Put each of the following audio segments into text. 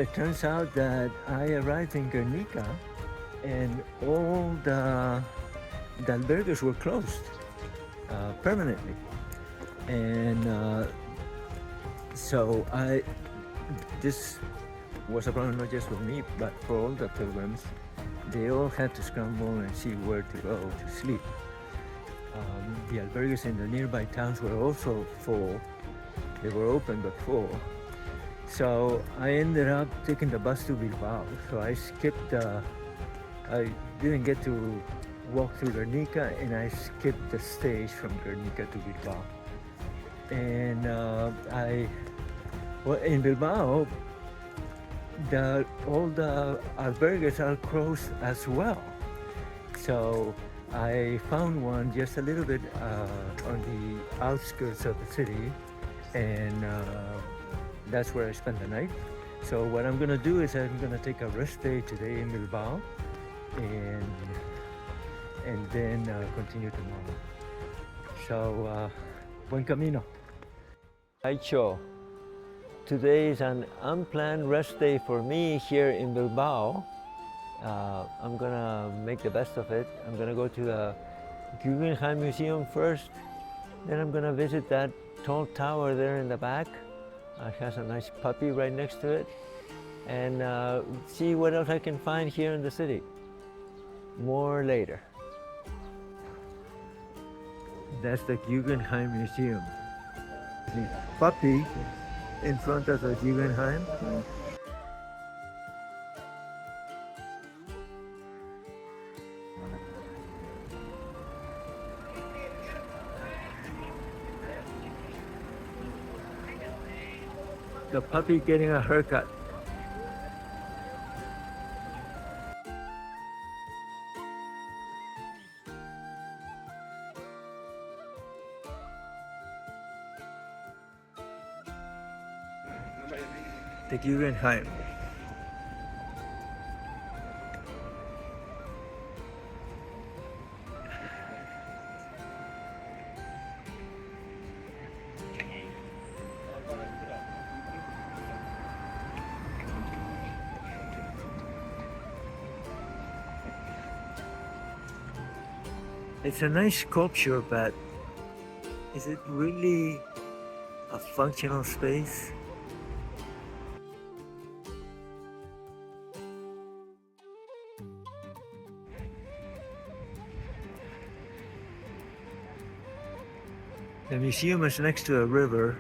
it turns out that I arrived in Guernica and all the albergues were closed permanently. And so this was a problem not just for me, but for all the pilgrims. They all had to scramble and see where to go to sleep. The albergues in the nearby towns were also full. They were open but full. So I ended up taking the bus to Bilbao. So I didn't get to walk through Guernica, and I skipped the stage from Guernica to Bilbao. And in Bilbao, all the albergues are closed as well. So I found one just a little bit on the outskirts of the city, and that's where I spent the night. So what I'm gonna do is I'm gonna take a rest day today in Bilbao, and then continue tomorrow. So buen camino. Aicho. Today is an unplanned rest day for me here in Bilbao. I'm gonna make the best of it. I'm gonna go to the Guggenheim Museum first. Then I'm gonna visit that tall tower there in the back. It has a nice puppy right next to it. And see what else I can find here in the city. More later. That's the Guggenheim Museum. The puppy in front of the Guggenheim. The puppy getting a haircut. The Guggenheim. It's a nice sculpture, but is it really a functional space? The museum is next to a river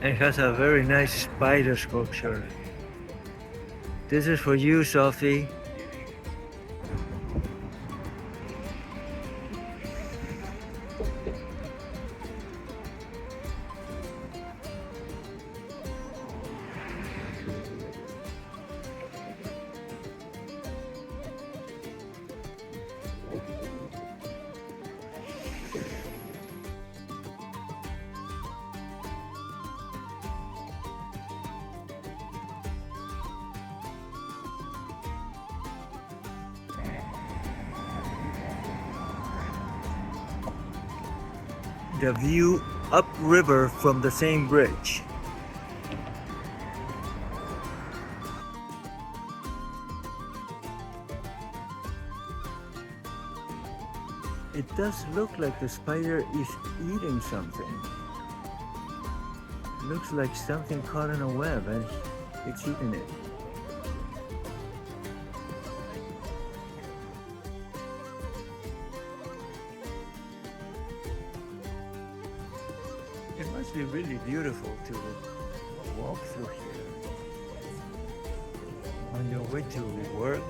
and has a very nice spider sculpture. This is for you, Sophie. The view upriver from the same bridge. It does look like the spider is eating something. It looks like something caught in a web and it's eating it. It must be really beautiful to walk through here on your way to work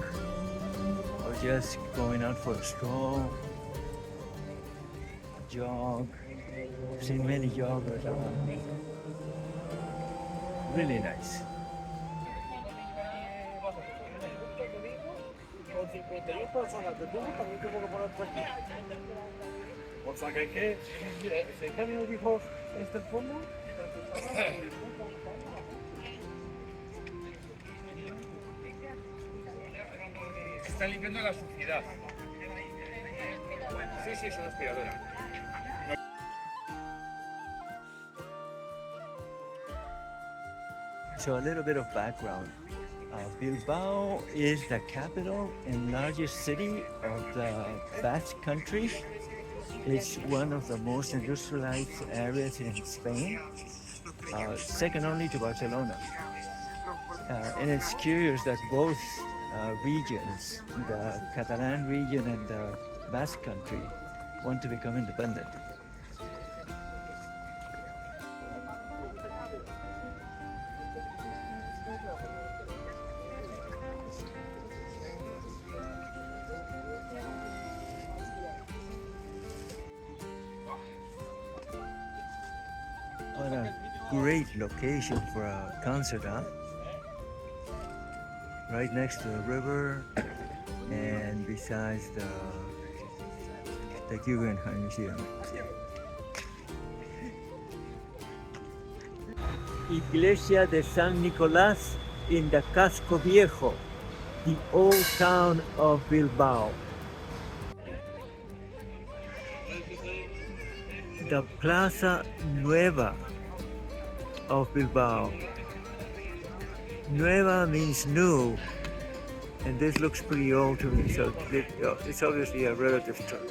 or just going out for a stroll, jog. I've seen many joggers around. Really nice. O sea que ¿en qué me dijo este fondo? Está limpiando la suciedad. Sí, sí, es una aspiradora. So a little bit of background. Bilbao is the capital and largest city of the Basque Country. It's one of the most industrialized areas in Spain, second only to Barcelona. And it's curious that both regions, the Catalan region and the Basque Country, want to become independent. What a great location for a concert, huh? Right next to the river and besides the Guggenheim Museum. Iglesia de San Nicolás in the Casco Viejo, the old town of Bilbao. The Plaza Nueva of Bilbao. Nueva means new, and this looks pretty old to me, so it's obviously a relative term.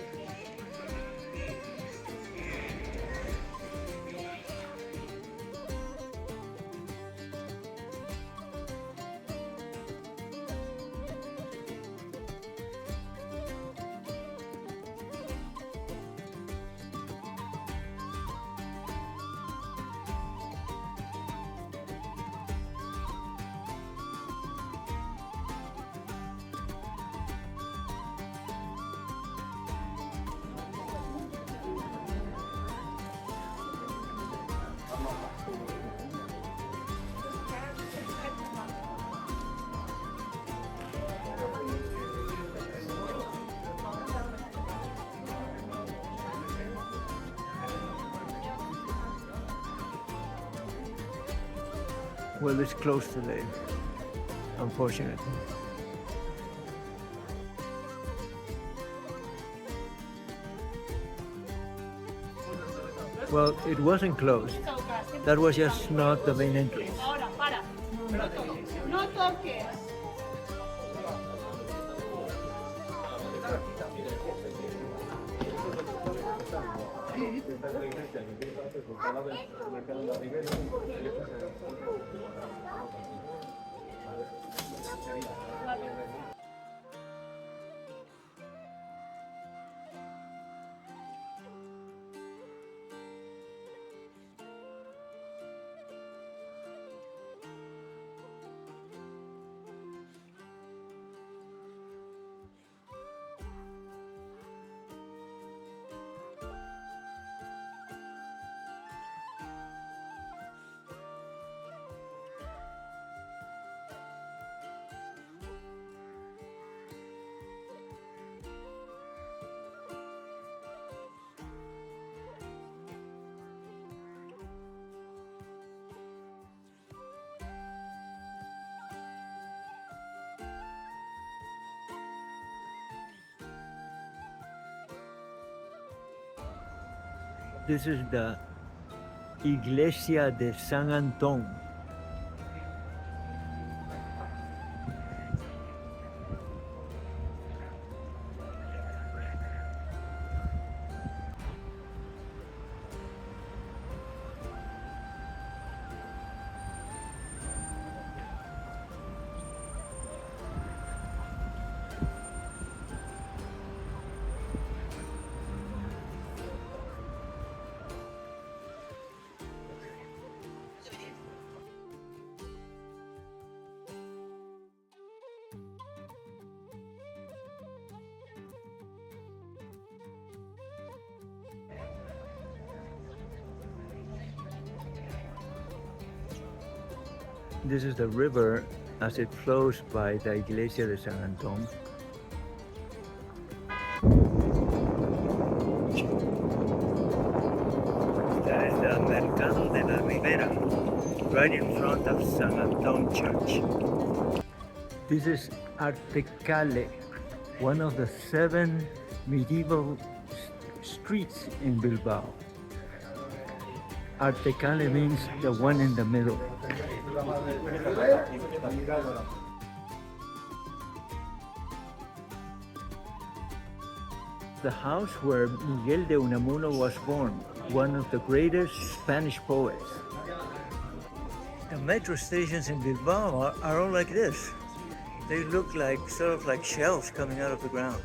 Well, it's close to there, unfortunately. Well, it wasn't closed. That was just not the main entrance. No toques. This is the Iglesia de San Antón. This is the river as it flows by the Iglesia de San Antón. That is the Mercado de la Ribera, right in front of San Antón Church. This is Artecale, one of the 7 medieval streets in Bilbao. Artecale means the one in the middle. The house where Miguel de Unamuno was born, one of the greatest Spanish poets. The metro stations in Bilbao are all like this. They look like sort of like shells coming out of the ground.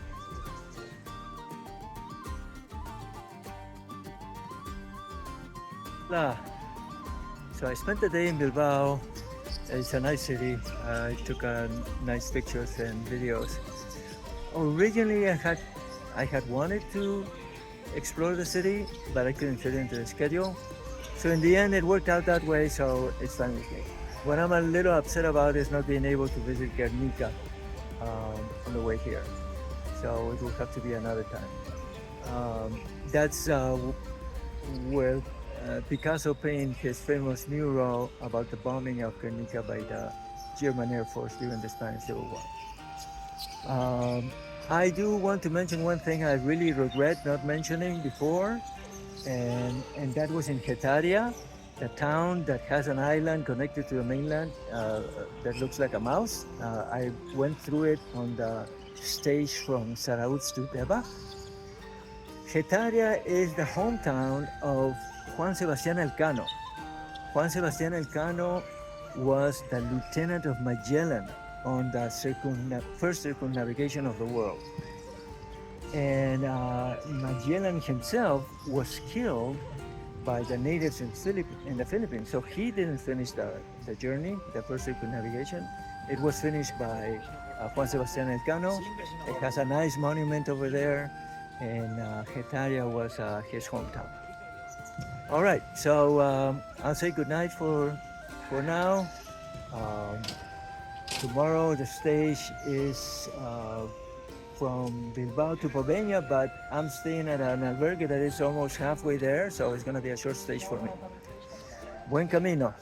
So I spent the day in Bilbao. It's a nice city. I took nice pictures and videos. Originally, I had wanted to explore the city, but I couldn't fit into the schedule. So in the end, it worked out that way, so it's fine with me. What I'm a little upset about is not being able to visit Guernica on the way here. So it will have to be another time. That's where Picasso painted his famous mural about the bombing of Guernica by the German Air Force during the Spanish Civil War. I do want to mention one thing I really regret not mentioning before, and that was in Getaria, the town that has an island connected to the mainland that looks like a mouse. I went through it on the stage from Zarautz to Deba. Getaria is the hometown of Juan Sebastián Elcano. Juan Sebastián Elcano was the lieutenant of Magellan on the first circumnavigation of the world. And Magellan himself was killed by the natives in the Philippines. So he didn't finish the journey, the first circumnavigation. It was finished by Juan Sebastián Elcano. It has a nice monument over there, and Getaria was his hometown. All right, so I'll say goodnight for now. Tomorrow the stage is from Bilbao to Brenga, but I'm staying at an albergue that is almost halfway there, so it's going to be a short stage for me. Buen camino.